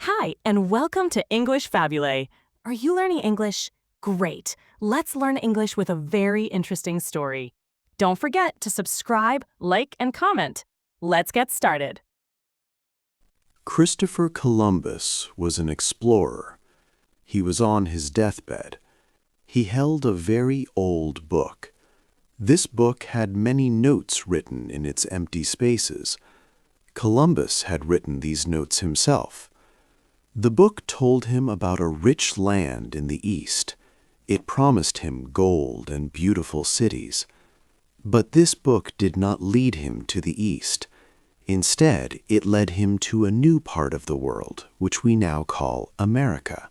Hi, and welcome to English-Fabule. Are you learning English? Great. Let's learn English with a very interesting story. Don't forget to subscribe, like, and comment. Let's get started. Christopher Columbus was an explorer. He was on his deathbed. He held a very old book. This book had many notes written in its empty spaces. Columbus had written these notes himself. The book told him about a rich land in the east. It promised him gold and beautiful cities. But this book did not lead him to the east. Instead, it led him to a new part of the world, which we now call America.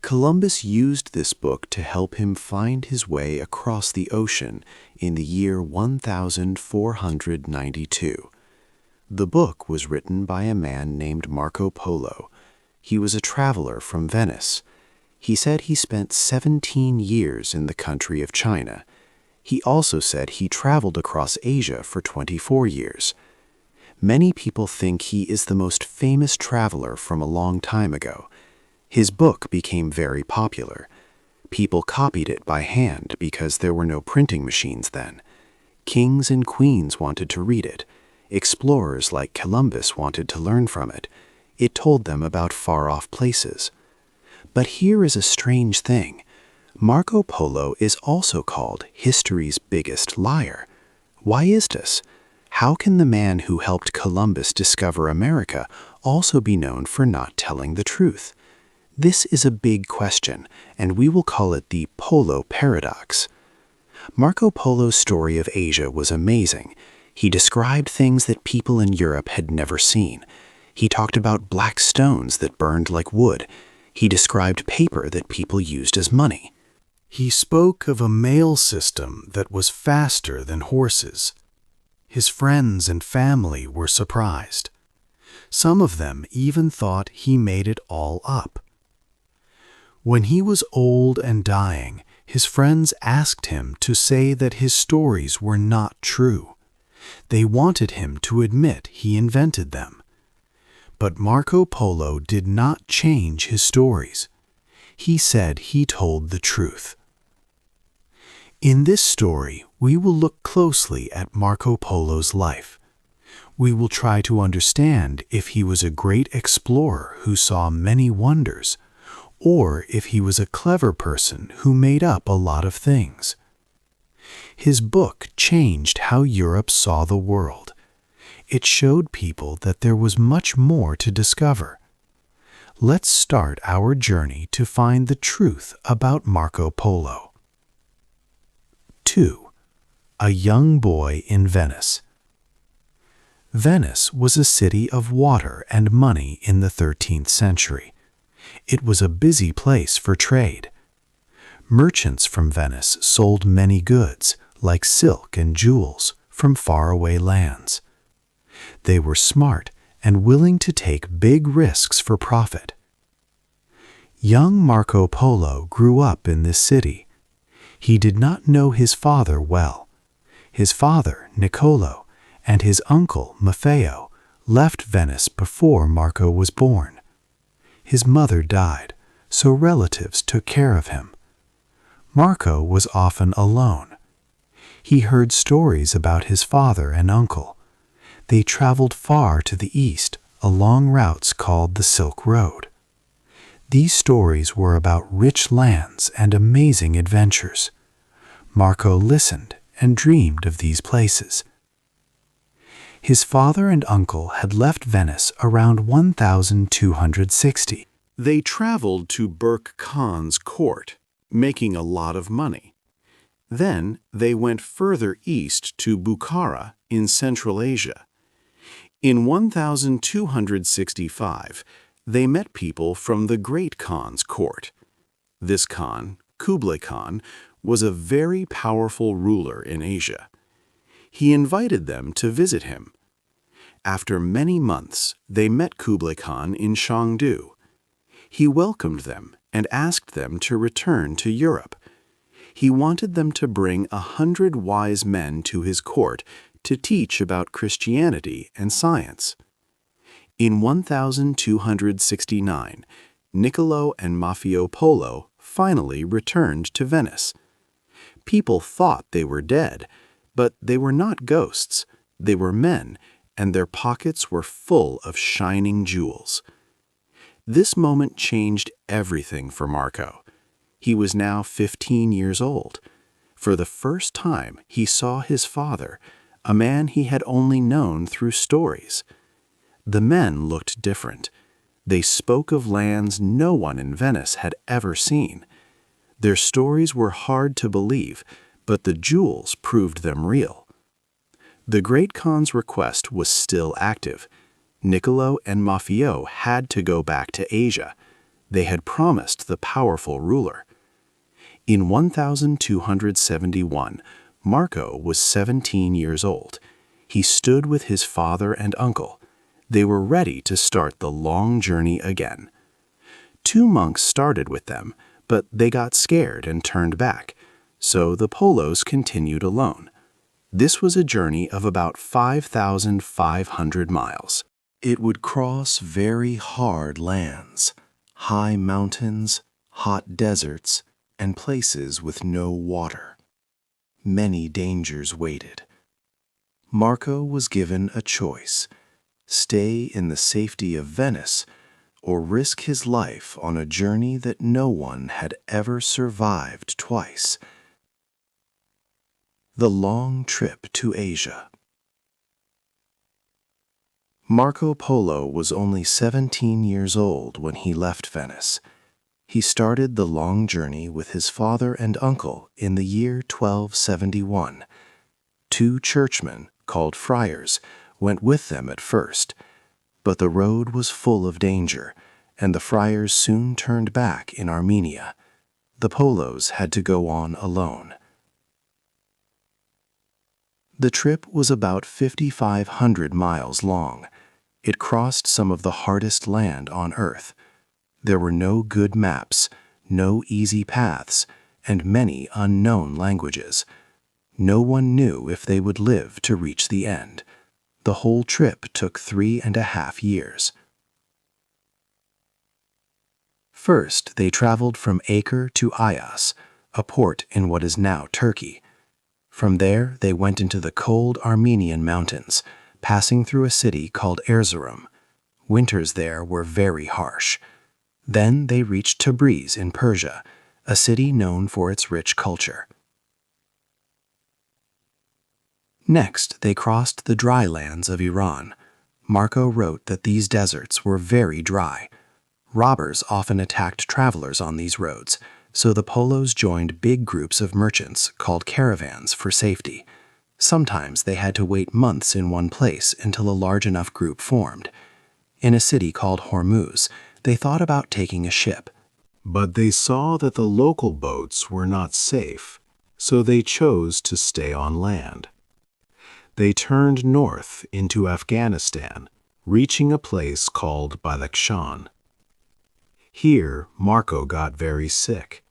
Columbus used this book to help him find his way across the ocean in the year 1492. The book was written by a man named Marco Polo. He was a traveler from Venice. He said he spent 17 years in the country of China. He also said he traveled across Asia for 24 years. Many people think he is the most famous traveler from a long time ago. His book became very popular. People copied it by hand because there were no printing machines then. Kings and queens wanted to read it. Explorers like Columbus wanted to learn from it. It told them about far-off places. But here is a strange thing. Marco Polo is also called history's biggest liar. Why is this? How can the man who helped Columbus discover America also be known for not telling the truth? This is a big question, and we will call it the Polo paradox. Marco Polo's story of Asia was amazing. He described things that people in Europe had never seen. He talked about black stones that burned like wood. He described paper that people used as money. He spoke of a mail system that was faster than horses. His friends and family were surprised. Some of them even thought he made it all up. When he was old and dying, his friends asked him to say that his stories were not true. They wanted him to admit he invented them. But Marco Polo did not change his stories. He said he told the truth. In this story, we will look closely at Marco Polo's life. We will try to understand if he was a great explorer who saw many wonders, or if he was a clever person who made up a lot of things. His book changed how Europe saw the world. It showed people that there was much more to discover. Let's start our journey to find the truth about Marco Polo. 2. A young boy in Venice. Venice was a city of water and money in the 13th century. It was a busy place for trade. Merchants from Venice sold many goods, like silk and jewels, from faraway lands. They were smart and willing to take big risks for profit. Young Marco Polo grew up in this city. He did not know his father well. His father, Niccolo, and his uncle, Maffeo, left Venice before Marco was born. His mother died, so relatives took care of him. Marco was often alone. He heard stories about his father and uncle. They traveled far to the east along routes called the Silk Road. These stories were about rich lands and amazing adventures. Marco listened and dreamed of these places. His father and uncle had left Venice around 1260. They traveled to Kublai Khan's court, making a lot of money. Then they went further east to Bukhara in Central Asia. In 1265, they met people from the Great Khan's court. This Khan, Kublai Khan, was a very powerful ruler in Asia. He invited them to visit him. After many months, they met Kublai Khan in Chengdu. He welcomed them and asked them to return to Europe. He wanted them to bring 100 wise men to his court to teach about Christianity and science. In 1269, Niccolo and Maffeo Polo finally returned to Venice. People thought they were dead, but they were not ghosts. They were men, and their pockets were full of shining jewels. This moment changed everything for Marco. He was now 15 years old. For the first time, he saw his father, a man he had only known through stories. The men looked different. They spoke of lands no one in Venice had ever seen. Their stories were hard to believe, but the jewels proved them real. The Great Khan's request was still active. Niccolo and Maffeo had to go back to Asia. They had promised the powerful ruler. In 1271, Marco was 17 years old. He stood with his father and uncle. They were ready to start the long journey again. 2 monks started with them, but they got scared and turned back, so the Polos continued alone. This was a journey of about 5,500 miles. It would cross very hard lands, high mountains, hot deserts, and places with no water. Many dangers waited. Marco was given a choice: stay in the safety of Venice or risk his life on a journey that no one had ever survived twice. The long trip to Asia. Marco Polo was only 17 years old when he left Venice. He started the long journey with his father and uncle in the year 1271. 2 churchmen, called friars, went with them at first, but the road was full of danger, and the friars soon turned back in Armenia. The Polos had to go on alone. The trip was about 5,500 miles long. It crossed some of the hardest land on Earth. There were no good maps, no easy paths, and many unknown languages. No one knew if they would live to reach the end. The whole trip took 3.5 years. First, they traveled from Acre to Ayas, a port in what is now Turkey. From there, they went into the cold Armenian mountains, passing through a city called Erzurum. Winters there were very harsh. Then they reached Tabriz in Persia, a city known for its rich culture. Next, they crossed the dry lands of Iran. Marco wrote that these deserts were very dry. Robbers often attacked travelers on these roads, so the Polos joined big groups of merchants called caravans for safety. Sometimes they had to wait months in one place until a large enough group formed. In a city called Hormuz, they thought about taking a ship. But they saw that the local boats were not safe, so they chose to stay on land. They turned north into Afghanistan, reaching a place called Badakhshan. Here, Marco got very sick.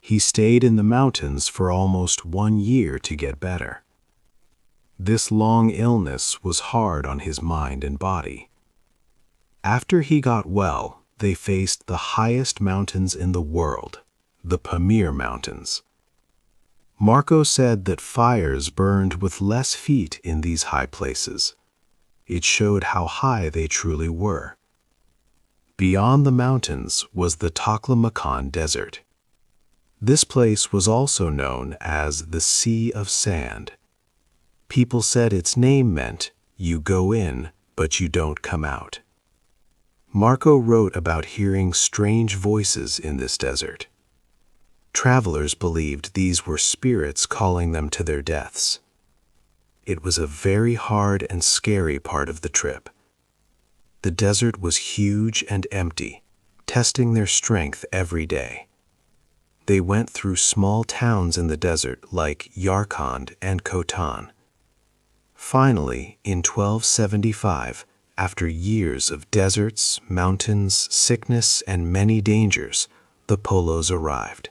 He stayed in the mountains for almost 1 year to get better. This long illness was hard on his mind and body. After he got well, they faced the highest mountains in the world, the Pamir Mountains. Marco said that fires burned with less heat in these high places. It showed how high they truly were. Beyond the mountains was the Taklamakan Desert. This place was also known as the Sea of Sand. People said its name meant, "You go in, but you don't come out." Marco wrote about hearing strange voices in this desert. Travelers believed these were spirits calling them to their deaths. It was a very hard and scary part of the trip. The desert was huge and empty, testing their strength every day. They went through small towns in the desert like Yarkand and Khotan. Finally, in 1275, after years of deserts, mountains, sickness, and many dangers, the Polos arrived.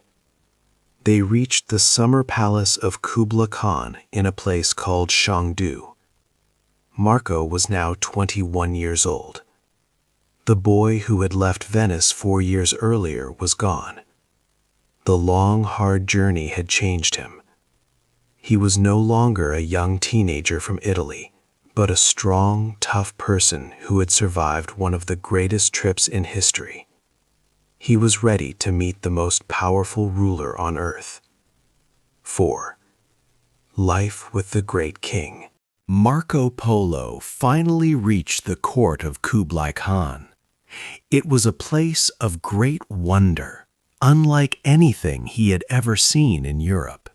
They reached the summer palace of Kublai Khan in a place called Shangdu. Marco was now 21 years old. The boy who had left Venice 4 years earlier was gone. The long, hard journey had changed him. He was no longer a young teenager from Italy, but a strong, tough person who had survived one of the greatest trips in history. He was ready to meet the most powerful ruler on earth. 4. Life with the Great King. Marco Polo finally reached the court of Kublai Khan. It was a place of great wonder, unlike anything he had ever seen in Europe.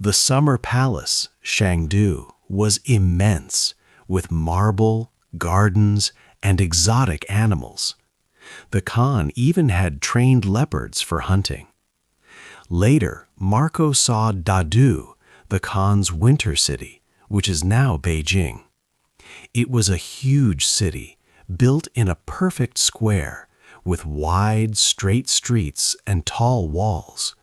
The summer palace, Chengdu, was immense, with marble, gardens, and exotic animals. The Khan even had trained leopards for hunting. Later, Marco saw Dadu, the Khan's winter city, which is now Beijing. It was a huge city, built in a perfect square, with wide, straight streets and tall walls.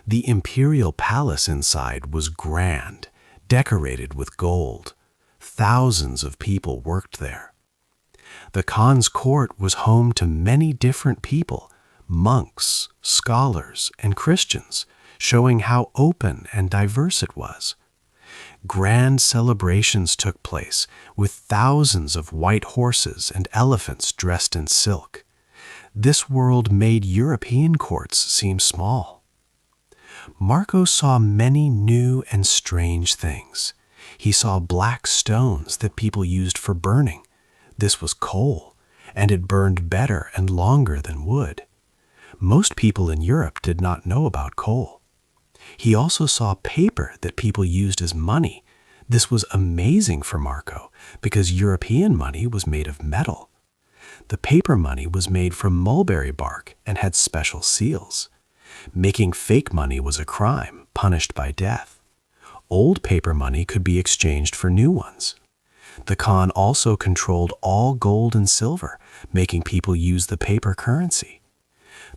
The imperial palace inside was grand, decorated with gold. Thousands of people worked there. The Khan's court was home to many different people, monks, scholars, and Christians, showing how open and diverse it was. Grand celebrations took place, with thousands of white horses and elephants dressed in silk. This world made European courts seem small. Marco saw many new and strange things. He saw black stones that people used for burning. This was coal, and it burned better and longer than wood. Most people in Europe did not know about coal. He also saw paper that people used as money. This was amazing for Marco because European money was made of metal. The paper money was made from mulberry bark and had special seals. Making fake money was a crime, punished by death. Old paper money could be exchanged for new ones. The Khan also controlled all gold and silver, making people use the paper currency.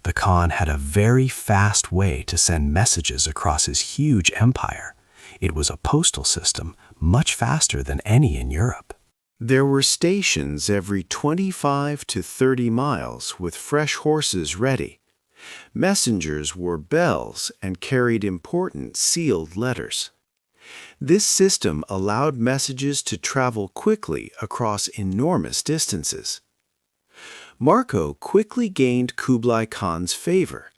The Khan had a very fast way to send messages across his huge empire. It was a postal system much faster than any in Europe. There were stations every 25 to 30 miles with fresh horses ready. Messengers wore bells and carried important sealed letters. This system allowed messages to travel quickly across enormous distances. Marco quickly gained Kublai Khan's favor.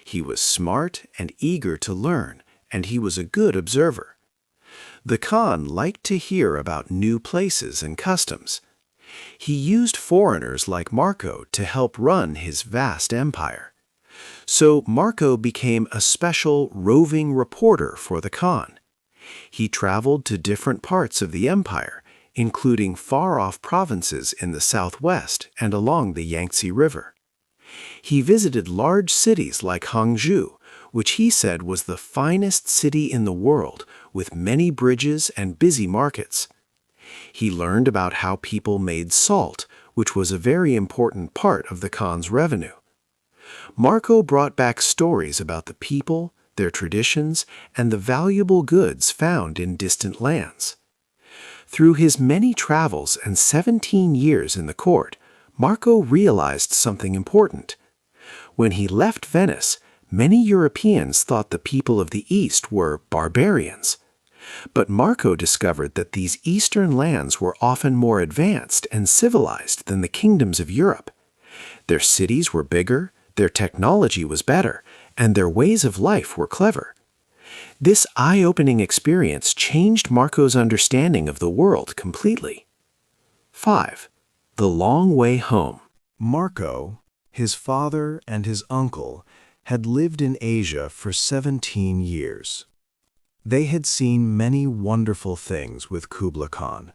He was smart and eager to learn, and he was a good observer. The Khan liked to hear about new places and customs. He used foreigners like Marco to help run his vast empire. So Marco became a special roving reporter for the Khan. He traveled to different parts of the empire, including far-off provinces in the southwest and along the Yangtze River. He visited large cities like Hangzhou, which he said was the finest city in the world, with many bridges and busy markets. He learned about how people made salt, which was a very important part of the Khan's revenue. Marco brought back stories about the people, their traditions, and the valuable goods found in distant lands. Through his many travels and 17 years in the court, Marco realized something important. When he left Venice, many Europeans thought the people of the East were barbarians. But Marco discovered that these eastern lands were often more advanced and civilized than the kingdoms of Europe. Their cities were bigger, their technology was better, and their ways of life were clever. This eye-opening experience changed Marco's understanding of the world completely. 5. The Long Way Home. Marco, his father, and his uncle had lived in Asia for 17 years. They had seen many wonderful things with Kublai Khan.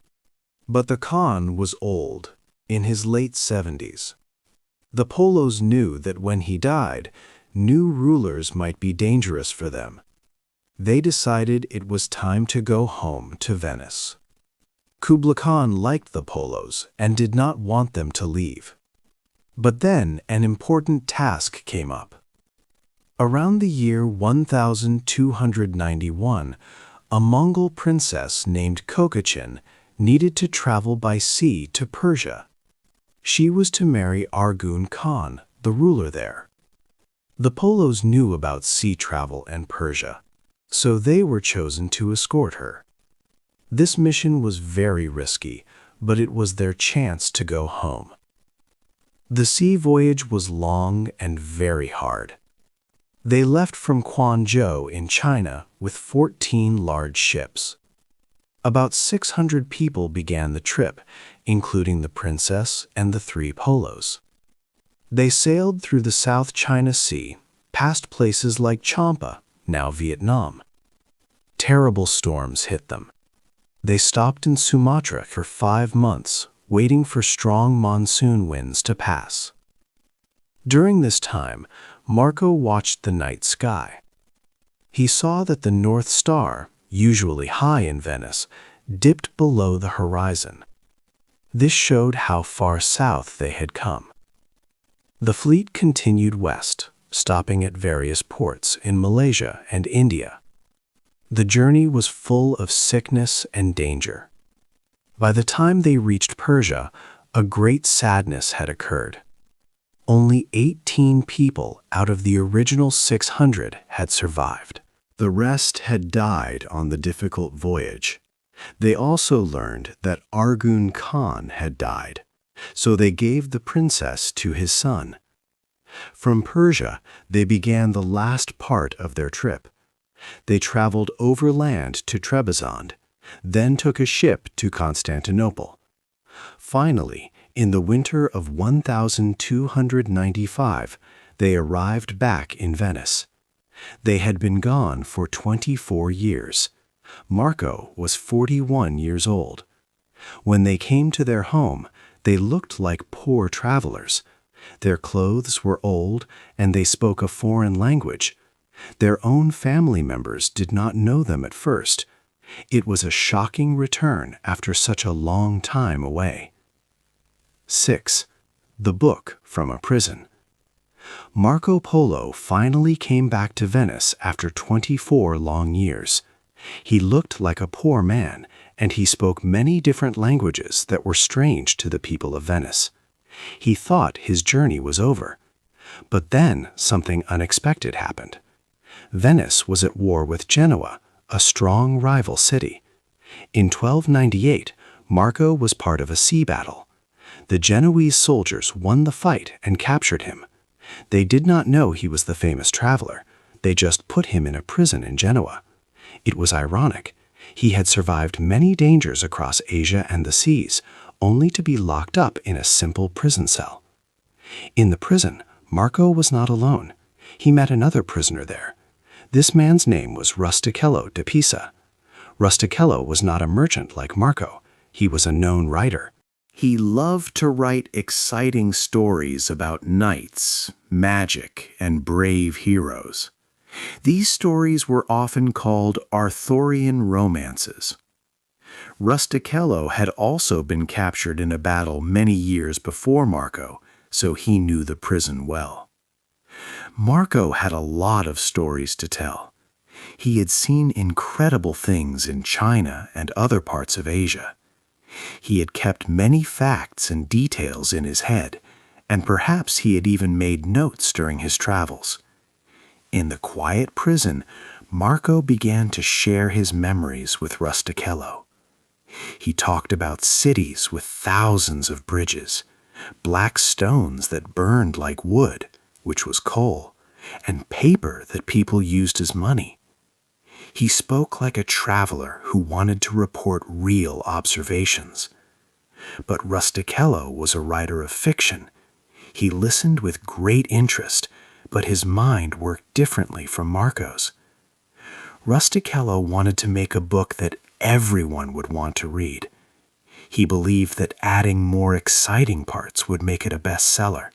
But the Khan was old, in his late 70s. The Polos knew that when he died, new rulers might be dangerous for them. They decided it was time to go home to Venice. Kublai Khan liked the Polos and did not want them to leave. But then an important task came up. Around the year 1291, a Mongol princess named Kokachin needed to travel by sea to Persia. She was to marry Arghun Khan, the ruler there. The Polos knew about sea travel and Persia, so they were chosen to escort her. This mission was very risky, but it was their chance to go home. The sea voyage was long and very hard. They left from Quanzhou in China with 14 large ships. About 600 people began the trip, including the princess and the 3 Polos. They sailed through the South China Sea, past places like Champa, now Vietnam. Terrible storms hit them. They stopped in Sumatra for 5 months, waiting for strong monsoon winds to pass. During this time, Marco watched the night sky. He saw that the North Star, usually high in Venice, dipped below the horizon. This showed how far south they had come. The fleet continued west, stopping at various ports in Malaysia and India. The journey was full of sickness and danger. By the time they reached Persia, a great sadness had occurred. Only 18 people out of the original 600 had survived. The rest had died on the difficult voyage. They also learned that Arghun Khan had died, so they gave the princess to his son. From Persia, they began the last part of their trip. They traveled overland to Trebizond, then took a ship to Constantinople. Finally, in the winter of 1295, they arrived back in Venice. They had been gone for 24 years. Marco was 41 years old. When they came to their home, they looked like poor travelers. Their clothes were old, and they spoke a foreign language. Their own family members did not know them at first. It was a shocking return after such a long time away. 6. The Book from a Prison. Marco Polo finally came back to Venice after 24 long years. He looked like a poor man, and he spoke many different languages that were strange to the people of Venice. He thought his journey was over. But then something unexpected happened. Venice was at war with Genoa, a strong rival city. In 1298, Marco was part of a sea battle. The Genoese soldiers won the fight and captured him. They did not know he was the famous traveler. They just put him in a prison in Genoa. It was ironic. He had survived many dangers across Asia and the seas, only to be locked up in a simple prison cell. In the prison, Marco was not alone. He met another prisoner there. This man's name was Rustichello de Pisa. Rustichello was not a merchant like Marco. He was a known writer. He loved to write exciting stories about knights, magic, and brave heroes. These stories were often called Arthurian romances. Rustichello had also been captured in a battle many years before Marco, so he knew the prison well. Marco had a lot of stories to tell. He had seen incredible things in China and other parts of Asia. He had kept many facts and details in his head, and perhaps he had even made notes during his travels. In the quiet prison, Marco began to share his memories with Rustichello. He talked about cities with thousands of bridges, black stones that burned like wood, which was coal, and paper that people used as money. He spoke like a traveler who wanted to report real observations. But Rustichello was a writer of fiction. He listened with great interest, but his mind worked differently from Marco's. Rustichello wanted to make a book that everyone would want to read. He believed that adding more exciting parts would make it a bestseller.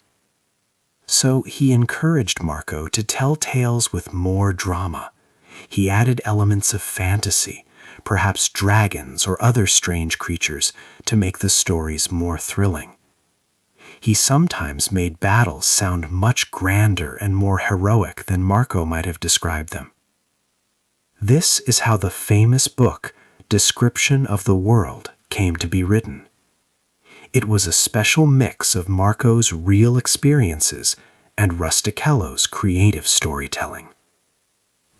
So he encouraged Marco to tell tales with more drama. He added elements of fantasy, perhaps dragons or other strange creatures, to make the stories more thrilling. He sometimes made battles sound much grander and more heroic than Marco might have described them. This is how the famous book, Description of the World, came to be written. It was a special mix of Marco's real experiences and Rustichello's creative storytelling.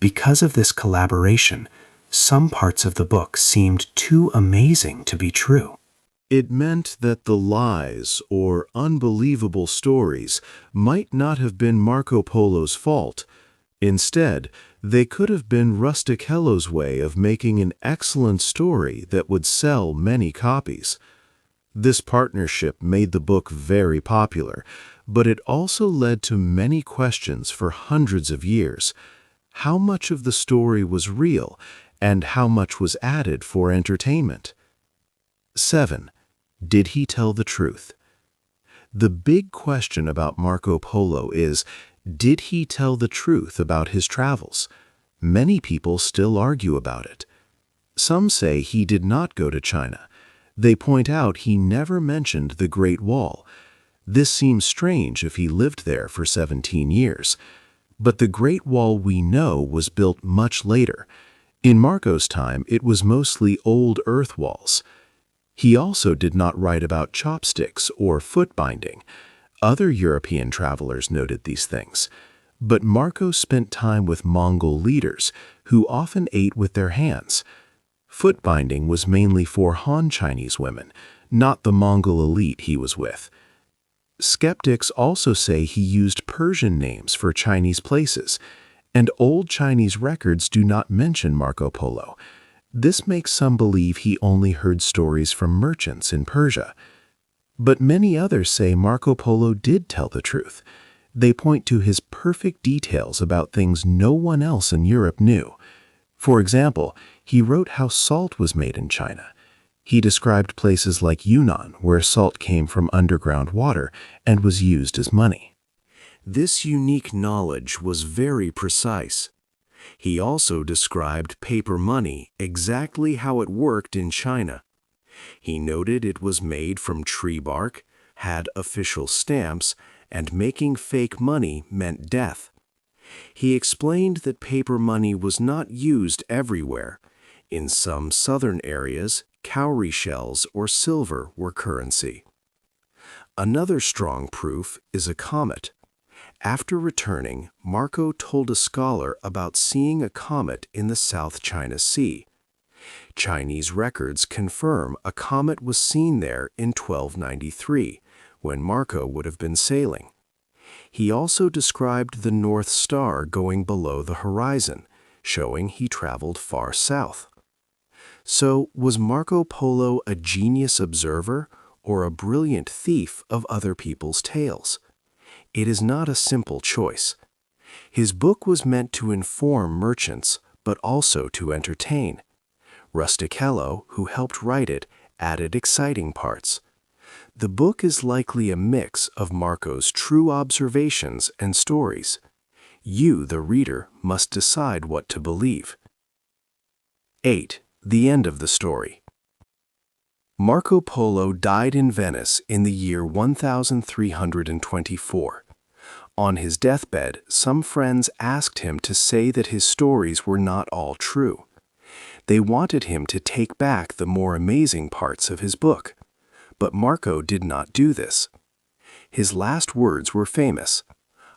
Because of this collaboration, some parts of the book seemed too amazing to be true. It meant that the lies or unbelievable stories might not have been Marco Polo's fault. Instead, they could have been Rustichello's way of making an excellent story that would sell many copies. This partnership made the book very popular, but it also led to many questions for hundreds of years. How much of the story was real, and how much was added for entertainment? 7. Did he tell the truth? The big question about Marco Polo is, did he tell the truth about his travels? Many people still argue about it. Some say he did not go to China. They point out he never mentioned the Great Wall. This seems strange if he lived there for 17 years. But the Great Wall we know was built much later. In Marco's time, it was mostly old earth walls. He also did not write about chopsticks or foot binding. Other European travelers noted these things. But Marco spent time with Mongol leaders, who often ate with their hands. Foot binding was mainly for Han Chinese women, not the Mongol elite he was with. Skeptics also say he used Persian names for Chinese places, and old Chinese records do not mention Marco Polo. This makes some believe he only heard stories from merchants in Persia. But many others say Marco Polo did tell the truth. They point to his perfect details about things no one else in Europe knew. For example, he wrote how salt was made in China. He described places like Yunnan, where salt came from underground water and was used as money. This unique knowledge was very precise. He also described paper money exactly how it worked in China. He noted it was made from tree bark, had official stamps, and making fake money meant death. He explained that paper money was not used everywhere. In some southern areas, cowrie shells or silver were currency. Another strong proof is a comet. After returning, Marco told a scholar about seeing a comet in the South China Sea. Chinese records confirm a comet was seen there in 1293, when Marco would have been sailing. He also described the North Star going below the horizon, showing he traveled far south. So, was Marco Polo a genius observer or a brilliant thief of other people's tales? It is not a simple choice. His book was meant to inform merchants, but also to entertain. Rustichello, who helped write it, added exciting parts. The book is likely a mix of Marco's true observations and stories. You, the reader, must decide what to believe. 8. The end of the story. Marco Polo died in Venice in the year 1324. On his deathbed, some friends asked him to say that his stories were not all true. They wanted him to take back the more amazing parts of his book. But Marco did not do this. His last words were famous: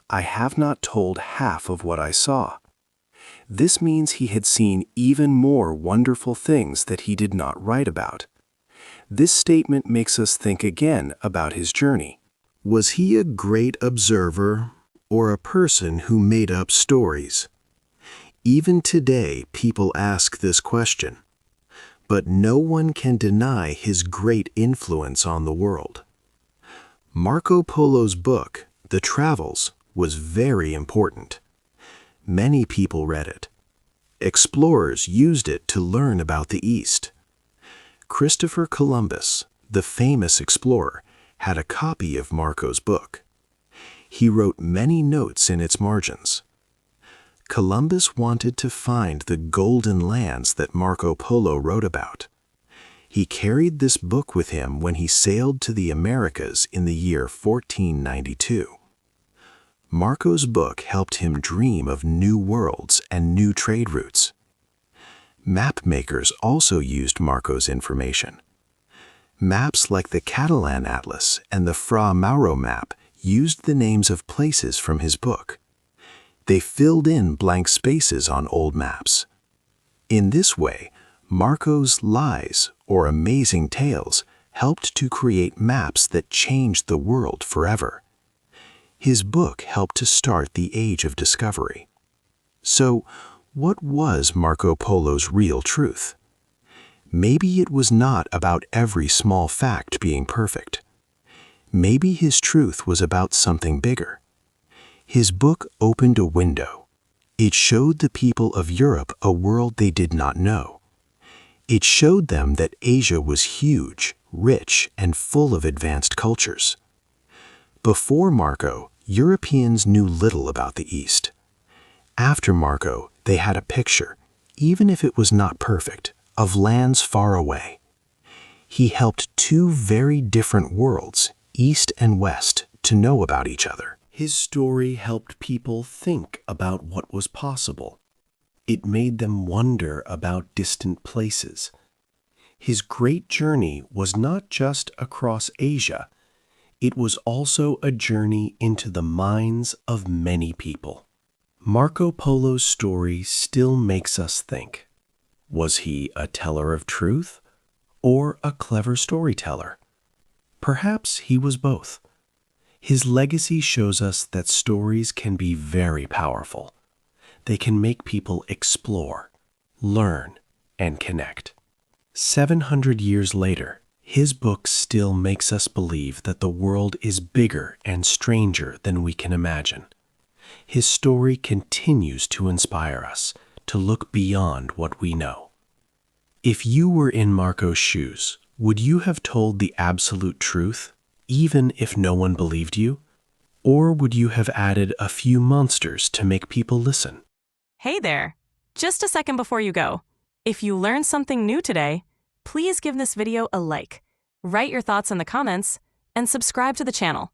"I have not told half of what I saw." This means he had seen even more wonderful things that he did not write about. This statement makes us think again about his journey. Was he a great observer or a person who made up stories? Even today, people ask this question. But no one can deny his great influence on the world. Marco Polo's book, The Travels, was very important. Many people read it. Explorers used it to learn about the East. Christopher Columbus, the famous explorer, had a copy of Marco's book. He wrote many notes in its margins. Columbus wanted to find the golden lands that Marco Polo wrote about. He carried this book with him when he sailed to the Americas in the year 1492. Marco's book helped him dream of new worlds and new trade routes. Map makers also used Marco's information. Maps like the Catalan Atlas and the Fra Mauro map used the names of places from his book. They filled in blank spaces on old maps. In this way, Marco's lies, or amazing tales, helped to create maps that changed the world forever. His book helped to start the age of discovery. So, what was Marco Polo's real truth? Maybe it was not about every small fact being perfect. Maybe his truth was about something bigger. His book opened a window. It showed the people of Europe a world they did not know. It showed them that Asia was huge, rich, and full of advanced cultures. Before Marco, Europeans knew little about the East. After Marco, they had a picture, even if it was not perfect, of lands far away. He helped two very different worlds, East and West, to know about each other. His story helped people think about what was possible. It made them wonder about distant places. His great journey was not just across Asia. It was also a journey into the minds of many people. Marco Polo's story still makes us think. Was he a teller of truth or a clever storyteller? Perhaps he was both. His legacy shows us that stories can be very powerful. They can make people explore, learn, and connect. 700 years later, his book still makes us believe that the world is bigger and stranger than we can imagine. His story continues to inspire us to look beyond what we know. If you were in Marco's shoes, would you have told the absolute truth, even if no one believed you? Or would you have added a few monsters to make people listen? Hey there! Just a second before you go. If you learned something new today, please give this video a like, write your thoughts in the comments, and subscribe to the channel.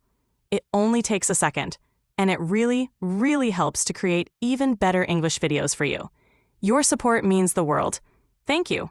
It only takes a second, and it really, really helps to create even better English videos for you. Your support means the world. Thank you.